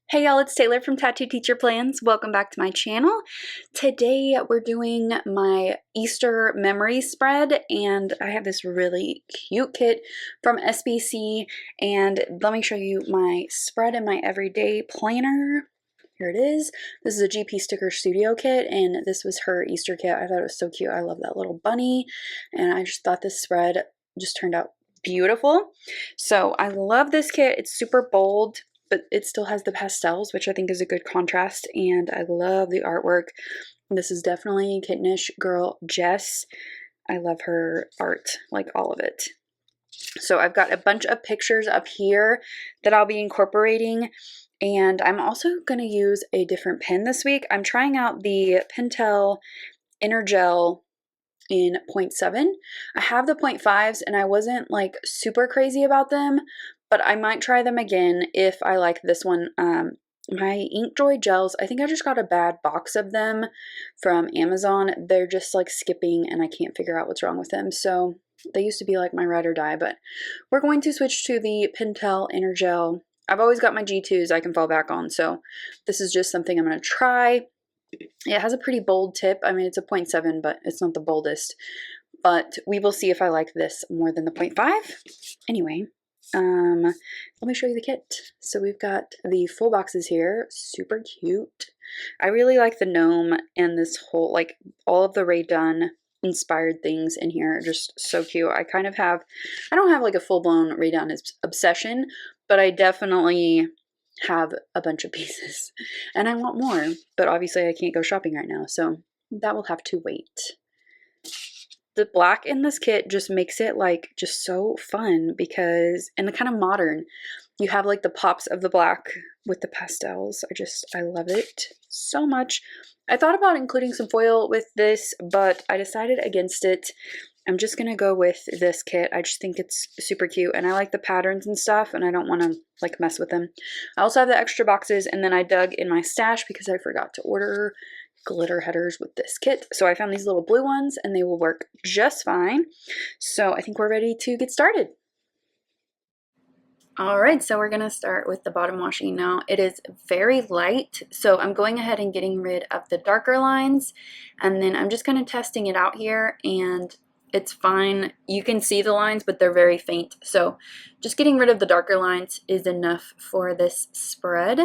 Hey y'all, it's Taylor from Tattooed Teacher Plans. Welcome back to my channel. Today we're doing my Easter memory spread, and I have this really cute kit from SBC, and let me show you my spread in my everyday planner. Here it is. This is a GP Sticker Studio kit, and this was her Easter kit. I thought it was so cute. I love that little bunny, and I just thought this spread just turned out beautiful. So I love this kit. It's super bold, but it still has the pastels, which I think is a good contrast, and I love the artwork. This is definitely kittenish girl Jess. I love her art, like all of it. So I've got a bunch of pictures up here that I'll be incorporating, and I'm also going to use a different pen this week. I'm trying out the Pentel Energel in 0.7. I have the 0.5s and I wasn't like super crazy about them, but I might try them again if I like this one. My Inkjoy gels, I think I just got a bad box of them from Amazon. They're just like skipping and I can't figure out what's wrong with them. So they used to be like my ride or die, but we're going to switch to the Pentel Energel. I've always got my G2s I can fall back on, so this is just something I'm going to try. It has a pretty bold tip. I mean, it's a 0.7, but it's not the boldest. But we will see if I like this more than the 0.5. Anyway, let me show you the kit. So we've got the full boxes here. Super cute. I really like the gnome and this whole, like, all of the Rae Dunn inspired things in here. Just so cute. I kind of have, I don't have like a full-blown Rae Dunn obsession, but I definitely have a bunch of pieces and I want more, but obviously I can't go shopping right now, so that will have to wait. The black in this kit just makes it like just so fun because, and the kind of modern, you have like the pops of the black with the pastels. I love it so much. I thought about including some foil with this, but I decided against it. I'm just going to go with this kit. I just think it's super cute and I like the patterns and stuff and I don't want to like mess with them. I also have the extra boxes, and then I dug in my stash because I forgot to order glitter headers with this kit. So I found these little blue ones and they will work just fine. So I think we're ready to get started. All right, so we're gonna start with the bottom washing now. It is very light, so I'm going ahead and getting rid of the darker lines, and then I'm just kind of testing it out here, and it's fine. You can see the lines, but they're very faint. So just getting rid of the darker lines is enough for this spread.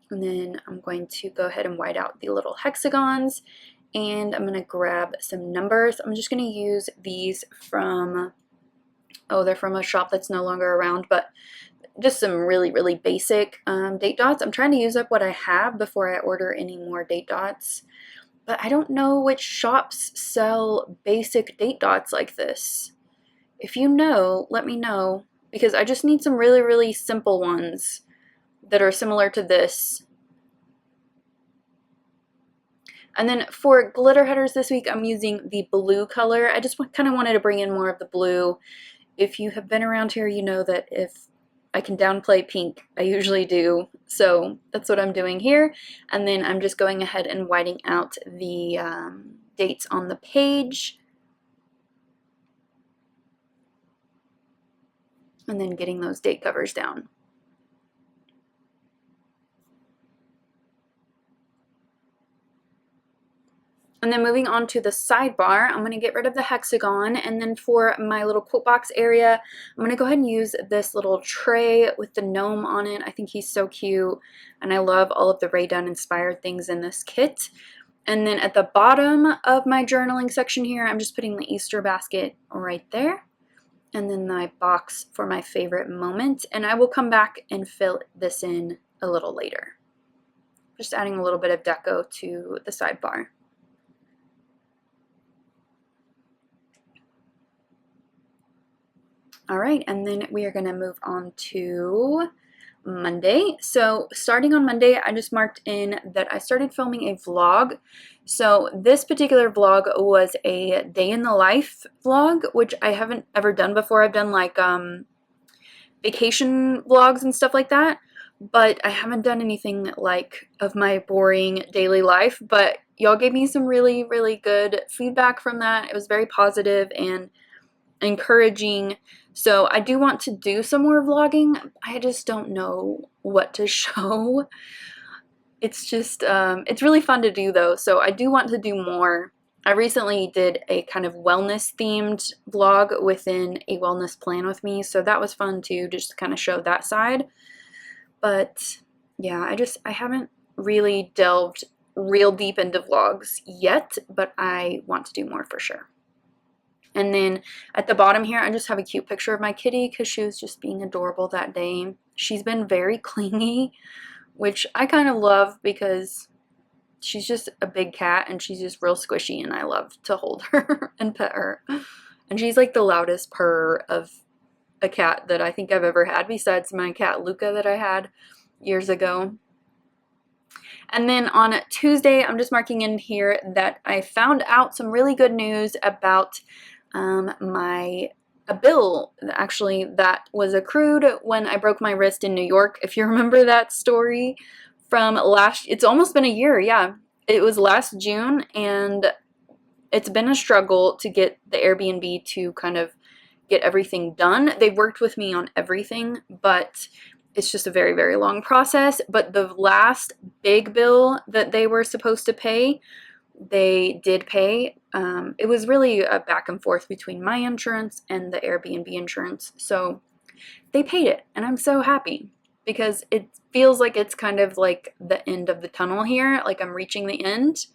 And then I'm going to go ahead and white out the little hexagons, and I'm gonna grab some numbers. I'm just gonna use these from, oh, they're from a shop that's no longer around, but just some really, really basic date dots. I'm trying to use up what I have before I order any more date dots. But I don't know which shops sell basic date dots like this. If you know, let me know, because I just need some really, really simple ones that are similar to this. And then for glitter headers this week, I'm using the blue color. I just kind of wanted to bring in more of the blue. If you have been around here, you know that if I can downplay pink, I usually do. So that's what I'm doing here. And then I'm just going ahead and whiting out the dates on the page. And then getting those date covers down. And then moving on to the sidebar, I'm going to get rid of the hexagon, and then for my little quote box area, I'm going to go ahead and use this little tray with the gnome on it. I think he's so cute, and I love all of the Rae Dunn inspired things in this kit. And then at the bottom of my journaling section here, I'm just putting the Easter basket right there, and then my box for my favorite moment, and I will come back and fill this in a little later. Just adding a little bit of deco to the sidebar. All right, and then we are going to move on to Monday. So starting on Monday, I just marked in that I started filming a vlog. So this particular vlog was a day in the life vlog, which I haven't ever done before. I've done like vacation vlogs and stuff like that, but I haven't done anything like of my boring daily life. But y'all gave me some really, really good feedback from that. It was very positive, and encouraging. So I do want to do some more vlogging. I just don't know what to show. It's just, it's really fun to do though, so I do want to do more. I recently did a kind of wellness themed vlog within a wellness plan with me, so that was fun too, just to kind of show that side. But yeah, I haven't really delved real deep into vlogs yet, but I want to do more for sure. And then at the bottom here, I just have a cute picture of my kitty because she was just being adorable that day. She's been very clingy, which I kind of love because she's just a big cat and she's just real squishy, and I love to hold her and pet her. And she's like the loudest purr of a cat that I think I've ever had, besides my cat Luca that I had years ago. And then on Tuesday, I'm just marking in here that I found out some really good news about a bill actually that was accrued when I broke my wrist in New York. If you remember that story from it's almost been a year, yeah. It was last June, and it's been a struggle to get the Airbnb to kind of get everything done. They've worked with me on everything, but it's just a very, very long process. But the last big bill that they were supposed to pay, they did pay. It was really a back and forth between my insurance and the Airbnb insurance. So they paid it, and I'm so happy because it feels like it's kind of like the end of the tunnel here. Like I'm reaching the end,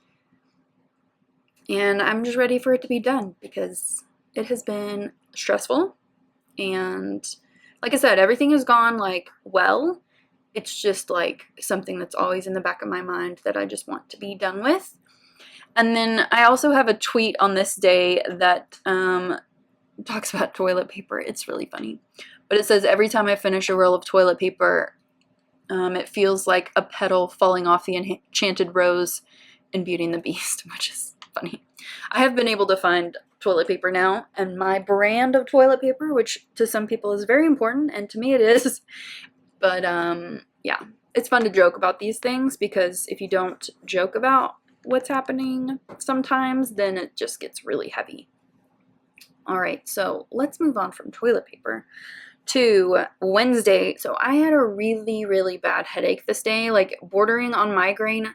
and I'm just ready for it to be done because it has been stressful. And like I said, everything has gone like well. It's just like something that's always in the back of my mind that I just want to be done with. And then I also have a tweet on this day that talks about toilet paper. It's really funny. But it says, every time I finish a roll of toilet paper, it feels like a petal falling off the enchanted rose in Beauty and the Beast, which is funny. I have been able to find toilet paper now, and my brand of toilet paper, which to some people is very important, and to me it is. But yeah, it's fun to joke about these things, because if you don't joke about what's happening sometimes, then it just gets really heavy. Alright, so let's move on from toilet paper to Wednesday. So I had a really, really bad headache this day, like bordering on migraine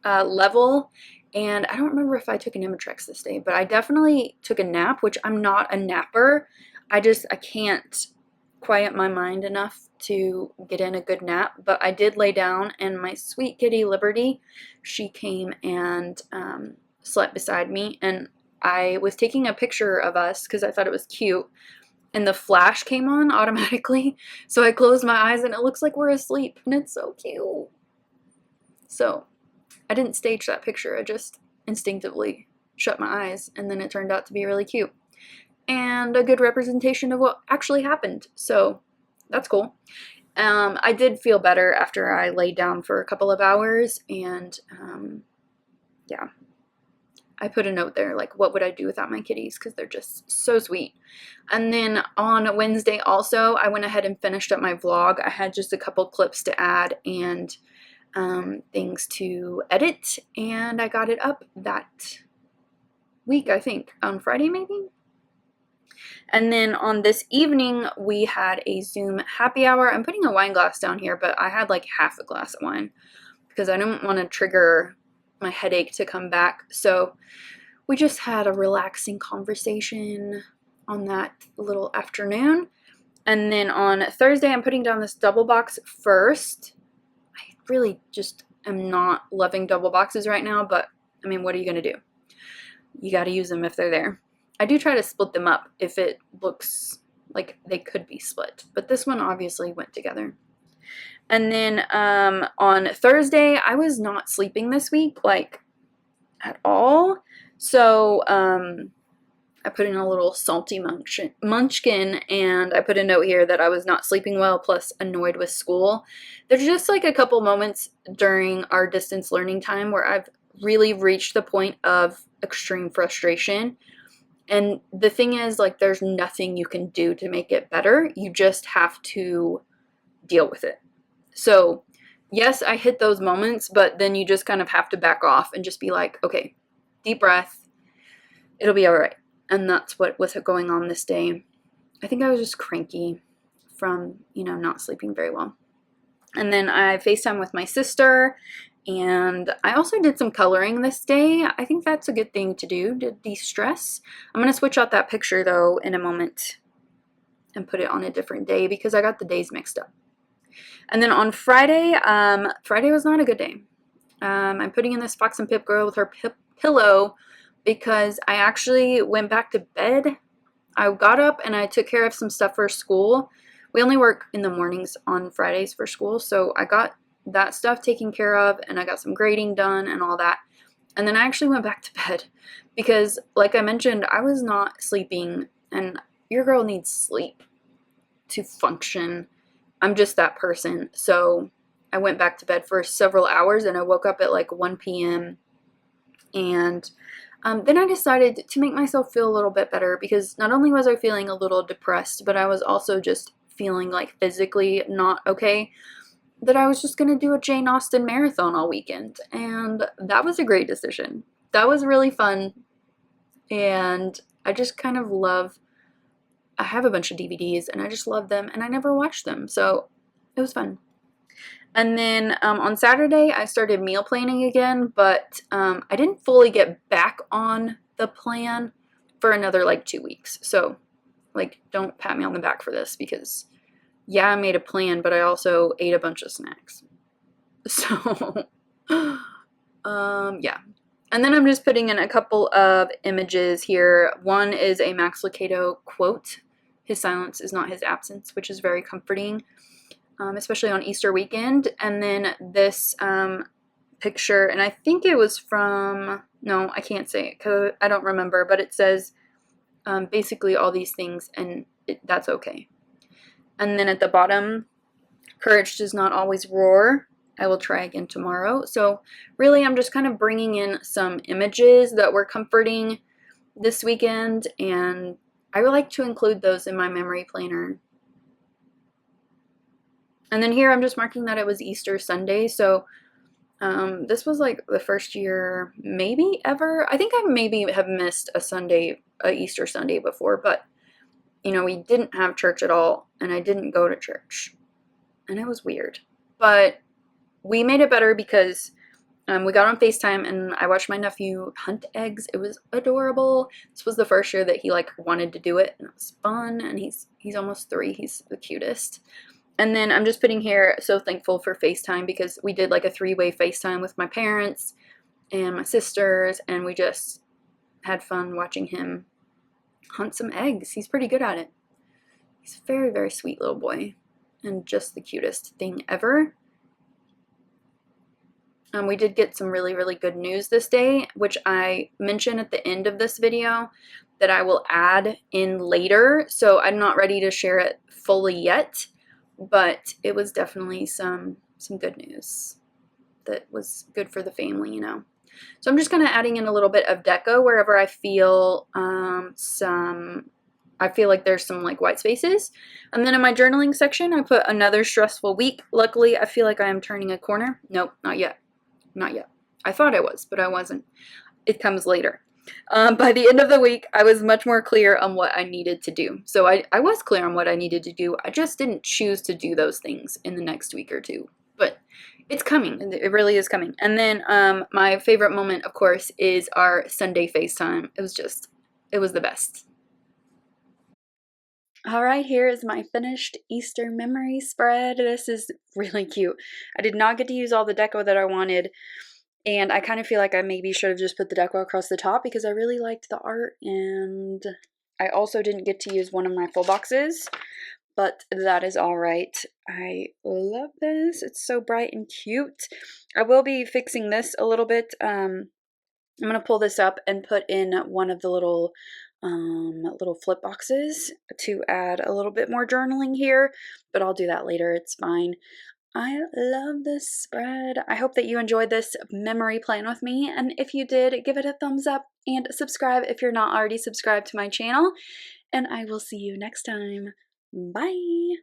level, and I don't remember if I took an Imitrex this day, but I definitely took a nap, which I'm not a napper. I can't quiet my mind enough to get in a good nap, but I did lay down, and my sweet kitty Liberty, she came and slept beside me, and I was taking a picture of us because I thought it was cute, and the flash came on automatically, so I closed my eyes and it looks like we're asleep, and it's so cute. So I didn't stage that picture, I just instinctively shut my eyes, and then it turned out to be really cute and a good representation of what actually happened, so that's cool. I did feel better after I laid down for a couple of hours, and yeah, I put a note there, like, what would I do without my kitties, because they're just so sweet. And then on Wednesday also, I went ahead and finished up my vlog. I had just a couple clips to add and things to edit, and I got it up that week, I think, on Friday maybe. And then on this evening, we had a Zoom happy hour. I'm putting a wine glass down here, but I had like half a glass of wine because I didn't want to trigger my headache to come back. So we just had a relaxing conversation on that little afternoon. And then on Thursday, I'm putting down this double box first. I really just am not loving double boxes right now, but I mean, what are you going to do? You got to use them if they're there. I do try to split them up if it looks like they could be split, but this one obviously went together. And then on Thursday, I was not sleeping this week, like, at all. So I put in a little salty munchkin, and I put a note here that I was not sleeping well, plus annoyed with school. There's just like a couple moments during our distance learning time where I've really reached the point of extreme frustration. And the thing is, like, there's nothing you can do to make it better. You just have to deal with it. So, yes, I hit those moments, but then you just kind of have to back off and just be like, okay, deep breath. It'll be all right. And that's what was going on this day. I think I was just cranky from, you know, not sleeping very well. And then I FaceTime with my sister, and I also did some coloring this day. I think that's a good thing to do to de-stress. I'm going to switch out that picture though in a moment and put it on a different day because I got the days mixed up. And then on Friday, Friday was not a good day. I'm putting in this Fox and Pip girl with her pillow because I actually went back to bed. I got up and I took care of some stuff for school. We only work in the mornings on Fridays for school, so I got that stuff taken care of and I got some grading done and all that. And then I actually went back to bed because, like I mentioned, I was not sleeping, and your girl needs sleep to function. I'm just that person. So I went back to bed for several hours and I woke up at like 1 p.m. And then I decided to make myself feel a little bit better because not only was I feeling a little depressed, but I was also just feeling like physically not okay, that I was just going to do a Jane Austen marathon all weekend. And that was a great decision. That was really fun. And I just kind of love, I have a bunch of DVDs and I just love them and I never watched them. So it was fun. And then on Saturday, I started meal planning again, but I didn't fully get back on the plan for another like 2 weeks. So like, don't pat me on the back for this because yeah, I made a plan, but I also ate a bunch of snacks. So yeah. And then I'm just putting in a couple of images here. One is a Max Lucado quote. His silence is not his absence, which is very comforting. Especially on Easter weekend. And then this picture, and I think it was from, no, I can't say it because I don't remember, but it says basically all these things, and that's okay. And then at the bottom, courage does not always roar. I will try again tomorrow. So really, I'm just kind of bringing in some images that were comforting this weekend, and I would like to include those in my memory planner. And then here I'm just marking that it was Easter Sunday. So this was like the first year maybe ever. I think I maybe have missed a Easter Sunday before, but you know, we didn't have church at all and I didn't go to church. And it was weird. But we made it better because we got on FaceTime and I watched my nephew hunt eggs. It was adorable. This was the first year that he like wanted to do it, and it was fun. And he's almost 3. He's the cutest. And then I'm just putting here, so thankful for FaceTime because we did like a 3-way FaceTime with my parents and my sisters, and we just had fun watching him hunt some eggs. He's pretty good at it. He's a very, very sweet little boy and just the cutest thing ever. We did get some really, really good news this day, which I mention at the end of this video that I will add in later. So I'm not ready to share it fully yet. But it was definitely some good news that was good for the family, you know. So I'm just kind of adding in a little bit of deco wherever I feel I feel like there's some like white spaces. And then in my journaling section, I put another stressful week. Luckily, I feel like I am turning a corner. Nope, not yet. Not yet. I thought I was, but I wasn't. It comes later. By the end of the week, I was much more clear on what I needed to do. So I was clear on what I needed to do. I just didn't choose to do those things in the next week or two. But it's coming. It really is coming. And then my favorite moment, of course, is our Sunday FaceTime. It was the best. All right, here is my finished Easter memory spread. This is really cute. I did not get to use all the deco that I wanted. And I kind of feel like I maybe should have just put the deco across the top because I really liked the art, and I also didn't get to use one of my full boxes, but that is all right. I love this. It's so bright and cute. I will be fixing this a little bit. I'm going to pull this up and put in one of the little flip boxes to add a little bit more journaling here, but I'll do that later. It's fine. I love this spread. I hope that you enjoyed this memory plan with me, and if you did, give it a thumbs up and subscribe if you're not already subscribed to my channel, and I will see you next time. Bye!